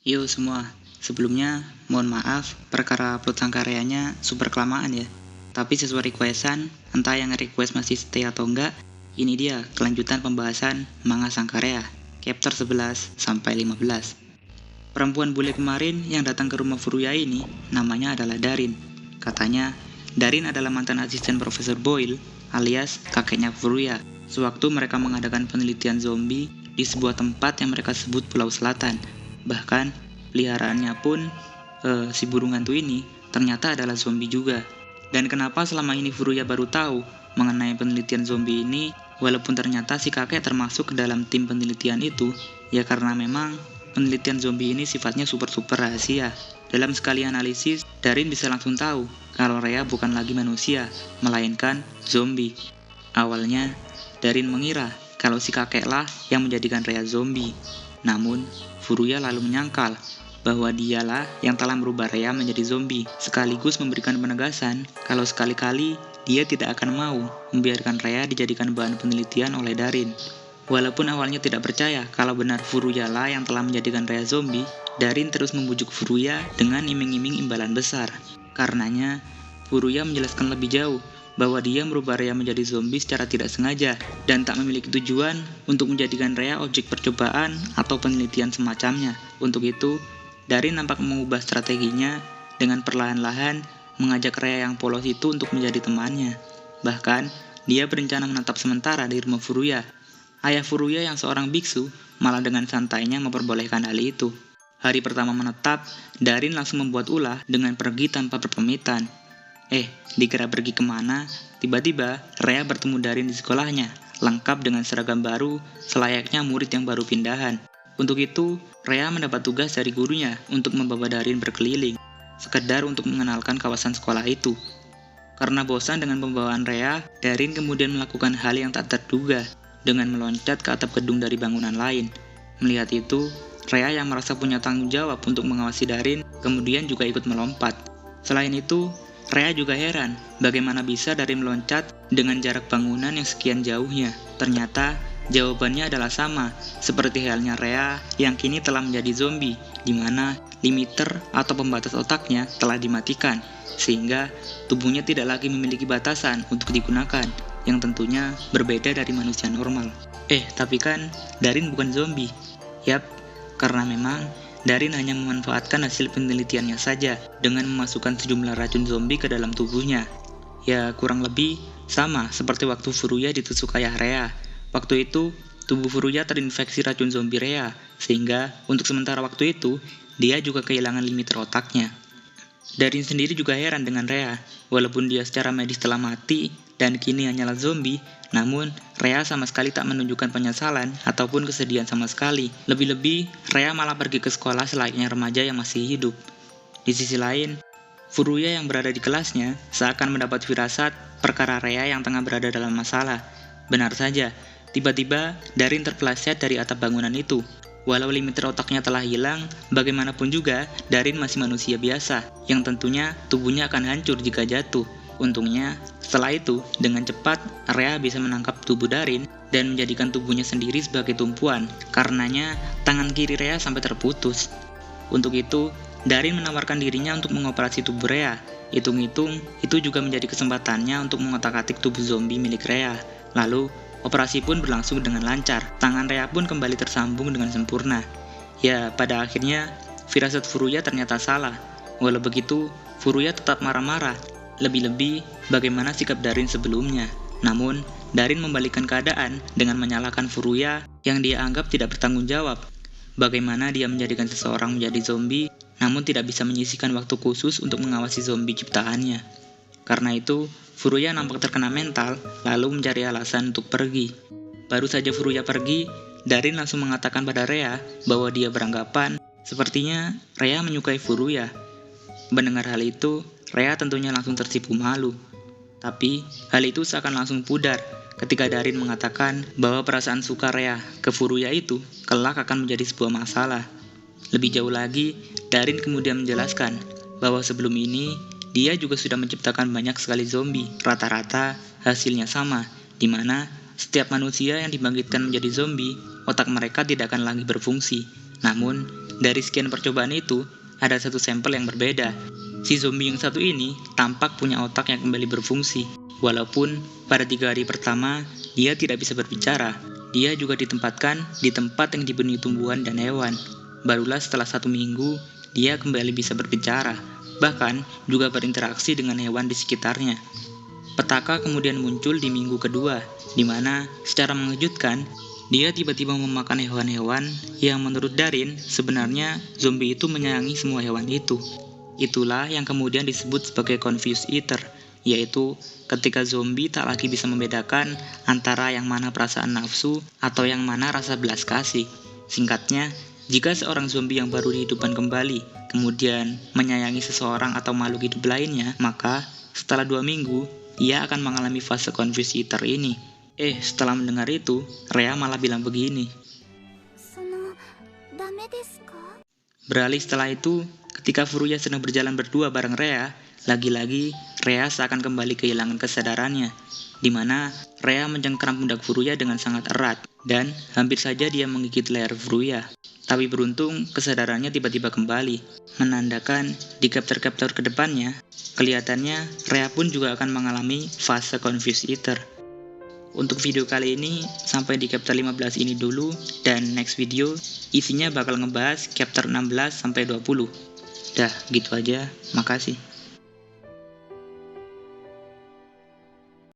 Yo semua, sebelumnya mohon maaf perkara upload sangkaryanya super kelamaan ya. Tapi sesuai requestan, entah yang request masih stay atau enggak, ini dia kelanjutan pembahasan manga Sangkarya, chapter 11 sampai 15. Perempuan bule kemarin yang datang ke rumah Furuya ini namanya adalah Darin. Katanya, Darin adalah mantan asisten Profesor Boyle alias kakeknya Furuya. Sewaktu mereka mengadakan penelitian zombie di sebuah tempat yang mereka sebut Pulau Selatan. Bahkan, peliharaannya pun si burung hantu ini ternyata adalah zombie juga. Dan kenapa selama ini Furuya baru tahu mengenai penelitian zombie ini, walaupun ternyata si kakek termasuk ke dalam tim penelitian itu, ya karena memang penelitian zombie ini sifatnya super rahasia. Dalam sekali analisis, Darin bisa langsung tahu kalau Rhea bukan lagi manusia, melainkan zombie. Awalnya, Darin mengira kalau si kakeklah yang menjadikan Rhea zombie. Namun, Furuya lalu menyangkal bahwa dialah yang telah merubah Rhea menjadi zombie, sekaligus memberikan penegasan kalau sekali-kali dia tidak akan mau membiarkan Rhea dijadikan bahan penelitian oleh Darin. Walaupun awalnya tidak percaya kalau benar Furuya lah yang telah menjadikan Rhea zombie, Darin terus membujuk Furuya dengan iming-iming imbalan besar. Karenanya, Furuya menjelaskan lebih jauh bahwa dia merubah Rhea menjadi zombie secara tidak sengaja dan tak memiliki tujuan untuk menjadikan Rhea objek percobaan atau penelitian semacamnya. Untuk itu, Darin nampak mengubah strateginya dengan perlahan-lahan mengajak Rhea yang polos itu untuk menjadi temannya. Bahkan, dia berencana menetap sementara di rumah Furuya. Ayah Furuya yang seorang biksu malah dengan santainya memperbolehkan hal itu. Hari pertama menetap, Darin langsung membuat ulah dengan pergi tanpa berpamitan. Dikira pergi kemana, tiba-tiba Rhea bertemu Darin di sekolahnya, lengkap dengan seragam baru, selayaknya murid yang baru pindahan. Untuk itu, Rhea mendapat tugas dari gurunya untuk membawa Darin berkeliling, sekedar untuk mengenalkan kawasan sekolah itu. Karena bosan dengan pembawaan Rhea, Darin kemudian melakukan hal yang tak terduga, dengan meloncat ke atap gedung dari bangunan lain. Melihat itu, Rhea yang merasa punya tanggung jawab untuk mengawasi Darin, kemudian juga ikut melompat. Selain itu, Rhea juga heran bagaimana bisa Darin meloncat dengan jarak bangunan yang sekian jauhnya. Ternyata, jawabannya adalah sama, seperti halnya Rhea yang kini telah menjadi zombie, di mana limiter atau pembatas otaknya telah dimatikan, sehingga tubuhnya tidak lagi memiliki batasan untuk digunakan, yang tentunya berbeda dari manusia normal. Tapi kan Darin bukan zombie. Yap, karena memang Darin hanya memanfaatkan hasil penelitiannya saja dengan memasukkan sejumlah racun zombie ke dalam tubuhnya. Ya, kurang lebih sama seperti waktu Furuya ditusuk ayah Rhea. Waktu itu, tubuh Furuya terinfeksi racun zombie Rhea, sehingga untuk sementara waktu itu, dia juga kehilangan limiter otaknya. Darin sendiri juga heran dengan Rhea, walaupun dia secara medis telah mati dan kini hanyalah zombie, namun Rhea sama sekali tak menunjukkan penyesalan ataupun kesedihan sama sekali. Lebih-lebih, Rhea malah pergi ke sekolah selayaknya remaja yang masih hidup. Di sisi lain, Furuya yang berada di kelasnya seakan mendapat firasat perkara Rhea yang tengah berada dalam masalah. Benar saja, tiba-tiba Darin terpeleset dari atap bangunan itu. Walau limiter otaknya telah hilang, bagaimanapun juga Darin masih manusia biasa, yang tentunya tubuhnya akan hancur jika jatuh. Untungnya, setelah itu, dengan cepat Rhea bisa menangkap tubuh Darin dan menjadikan tubuhnya sendiri sebagai tumpuan. Karenanya, tangan kiri Rhea sampai terputus. Untuk itu, Darin menawarkan dirinya untuk mengoperasi tubuh Rhea. Hitung-hitung, itu juga menjadi kesempatannya untuk mengotak-atik tubuh zombie milik Rhea. Lalu, operasi pun berlangsung dengan lancar. Tangan Rhea pun kembali tersambung dengan sempurna. Ya, pada akhirnya, firasat Furuya ternyata salah. Walau begitu, Furuya tetap marah-marah. Lebih-lebih, bagaimana sikap Darin sebelumnya. Namun, Darin membalikkan keadaan dengan menyalahkan Furuya yang dia anggap tidak bertanggung jawab. Bagaimana dia menjadikan seseorang menjadi zombie, namun tidak bisa menyisihkan waktu khusus untuk mengawasi zombie ciptaannya. Karena itu, Furuya nampak terkena mental, lalu mencari alasan untuk pergi. Baru saja Furuya pergi, Darin langsung mengatakan pada Rhea bahwa dia beranggapan sepertinya Rhea menyukai Furuya. Mendengar hal itu, Rhea tentunya langsung tersipu malu. Tapi, hal itu seakan langsung pudar ketika Darin mengatakan bahwa perasaan suka Rhea ke Furuya itu kelak akan menjadi sebuah masalah. Lebih jauh lagi, Darin kemudian menjelaskan bahwa sebelum ini dia juga sudah menciptakan banyak sekali zombie. Rata-rata hasilnya sama, di mana setiap manusia yang dibangkitkan menjadi zombie, otak mereka tidak akan lagi berfungsi. Namun, Dari sekian percobaan itu, ada satu sampel yang berbeda. Si zombie yang satu ini tampak punya otak yang kembali berfungsi. Walaupun pada 3 hari pertama, dia tidak bisa berbicara. Dia juga ditempatkan di tempat yang dipenuhi tumbuhan dan hewan. Barulah setelah 1 minggu, dia kembali bisa berbicara. Bahkan juga berinteraksi dengan hewan di sekitarnya. Petaka kemudian muncul di minggu kedua, di mana secara mengejutkan, dia tiba-tiba memakan hewan-hewan yang menurut Darin sebenarnya zombie itu menyayangi semua hewan itu. Itulah yang kemudian disebut sebagai confused eater, yaitu ketika zombie tak lagi bisa membedakan antara yang mana perasaan nafsu atau yang mana rasa belas kasih. Singkatnya, jika seorang zombie yang baru dihidupkan kembali, kemudian menyayangi seseorang atau makhluk hidup lainnya, maka setelah 2 minggu, ia akan mengalami fase confused eater ini. Setelah mendengar itu, Rhea malah bilang begini. Beralih setelah itu, ketika Furuya sedang berjalan berdua bareng Rhea, lagi-lagi Rhea seakan kembali kehilangan kesadarannya, di mana Rhea mencengkram pundak Furuya dengan sangat erat, dan hampir saja dia menggigit leher Furuya. Tapi beruntung, kesadarannya tiba-tiba kembali, menandakan di chapter-chapter kedepannya, kelihatannya Rhea pun juga akan mengalami fase confused eater. Untuk video kali ini, sampai di chapter 15 ini dulu, dan next video isinya bakal ngebahas chapter 16 sampai 20. Dah, gitu aja. Makasih.